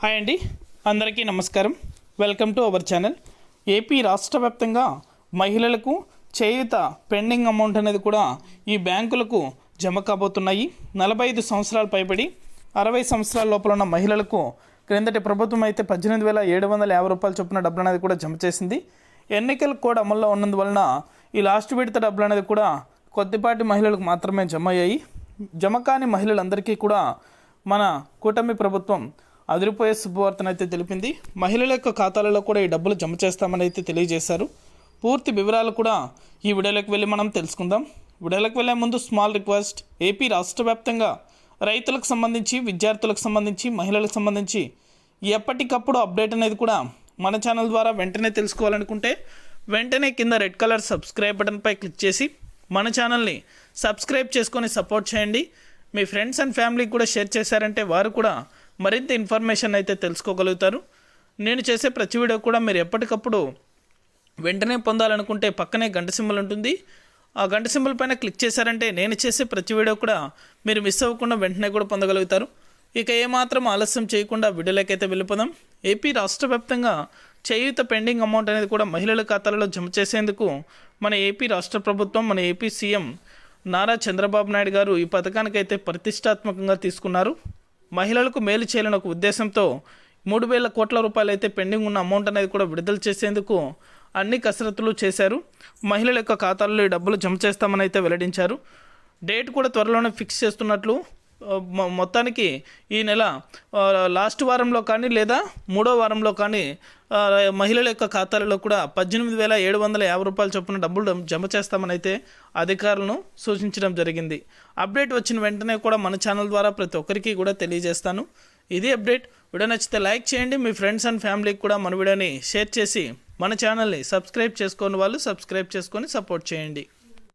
Hi అండి, అందరికీ నమస్కారం. Welcome to our channel. AP రాష్ట్ర వ్యాప్తంగా మహిళలకు చేయూత పెండింగ్ అమౌంట్ అనేది కూడా ఈ బ్యాంకులకు జమ కాబోతున్నాయి. 45 సంవత్సరాలు పైబడి 60 సంవత్సరాల లోపల ఉన్న మహిళలకు క్రిందటి ప్రభుత్వం అయితే 18,750 రూపాయలు చొప్పున డబ్బులు అనేది కూడా జమ చేసింది. ఎన్నికల కోడ్ అమల్లో ఉన్నందువలన ఈ లాస్ట్ విడత డబ్బులు అనేది కూడా కొద్దిపాటి మహిళలకు మాత్రమే జమ అయ్యాయి. జమ కాని మహిళలందరికీ కూడా మన కూటమి ప్రభుత్వం అదిరిపోయే శుభవార్తను అయితే తెలిపింది. మహిళల యొక్క ఖాతాలలో కూడా ఈ డబ్బులు జమ చేస్తామని అయితే తెలియజేశారు. పూర్తి వివరాలు కూడా ఈ వీడియోలోకి వెళ్ళి మనం తెలుసుకుందాం. వీడియోలోకి వెళ్ళే ముందు స్మాల్ రిక్వెస్ట్, ఏపీ రాష్ట్ర వ్యాప్తంగా రైతులకు సంబంధించి, విద్యార్థులకు సంబంధించి, మహిళలకు సంబంధించి ఎప్పటికప్పుడు అప్డేట్ అనేది కూడా మన ఛానల్ ద్వారా వెంటనే తెలుసుకోవాలనుకుంటే వెంటనే కింద రెడ్ కలర్ సబ్స్క్రైబ్ బటన్పై క్లిక్ చేసి మన ఛానల్ని సబ్స్క్రైబ్ చేసుకొని సపోర్ట్ చేయండి. మీ ఫ్రెండ్స్ అండ్ ఫ్యామిలీకి కూడా షేర్ చేశారంటే వారు కూడా మరింత ఇన్ఫర్మేషన్ అయితే తెలుసుకోగలుగుతారు. నేను చేసే ప్రతి వీడియో కూడా మీరు ఎప్పటికప్పుడు వెంటనే పొందాలనుకుంటే పక్కనే గంట సింబల్ ఉంటుంది. ఆ గంట సింబల్ పైన క్లిక్ చేశారంటే నేను చేసే ప్రతి వీడియో కూడా మీరు మిస్ అవ్వకుండా వెంటనే కూడా పొందగలుగుతారు. ఇక ఏమాత్రం ఆలస్యం చేయకుండా వీడియోలోకైతే వెళ్ళిపోదాం. ఏపీ రాష్ట్ర వ్యాప్తంగా చేయూత పెండింగ్ అమౌంట్ అనేది కూడా మహిళల ఖాతాలలో జమ చేసేందుకు మన ఏపీ రాష్ట్ర ప్రభుత్వం, మన ఏపీ సీఎం నారా చంద్రబాబు నాయుడు గారు ఈ పథకానికైతే ప్రతిష్టాత్మకంగా తీసుకున్నారు. మహిళలకు మేలు చేయాలని ఒక ఉద్దేశంతో 3,000 కోట్ల రూపాయలు అయితే పెండింగ్ ఉన్న అమౌంట్ అనేది కూడా విడుదల చేసేందుకు అన్ని కసరత్తులు చేశారు. మహిళల యొక్క ఖాతాల్లో ఈ డబ్బులు జమ చేస్తామని అయితే వెల్లడించారు. డేట్ కూడా త్వరలోనే ఫిక్స్ చేస్తున్నట్లు, మొత్తానికి ఈ నెల లాస్ట్ వారంలో కానీ లేదా 3వ వారంలో కానీ మహిళల యొక్క ఖాతాలలో కూడా 18,750 రూపాయల చొప్పున డబ్బులు జమ చేస్తామని అయితే అధికారులను సూచించడం జరిగింది. అప్డేట్ వచ్చిన వెంటనే కూడా మన ఛానల్ ద్వారా ప్రతి ఒక్కరికి కూడా తెలియజేస్తాను. ఇది అప్డేట్. వీడియో నచ్చితే లైక్ చేయండి. మీ ఫ్రెండ్స్ అండ్ ఫ్యామిలీకి కూడా మన వీడియోని షేర్ చేసి మన ఛానల్ని సబ్స్క్రైబ్ చేసుకోని వాళ్ళు సబ్స్క్రైబ్ చేసుకొని సపోర్ట్ చేయండి.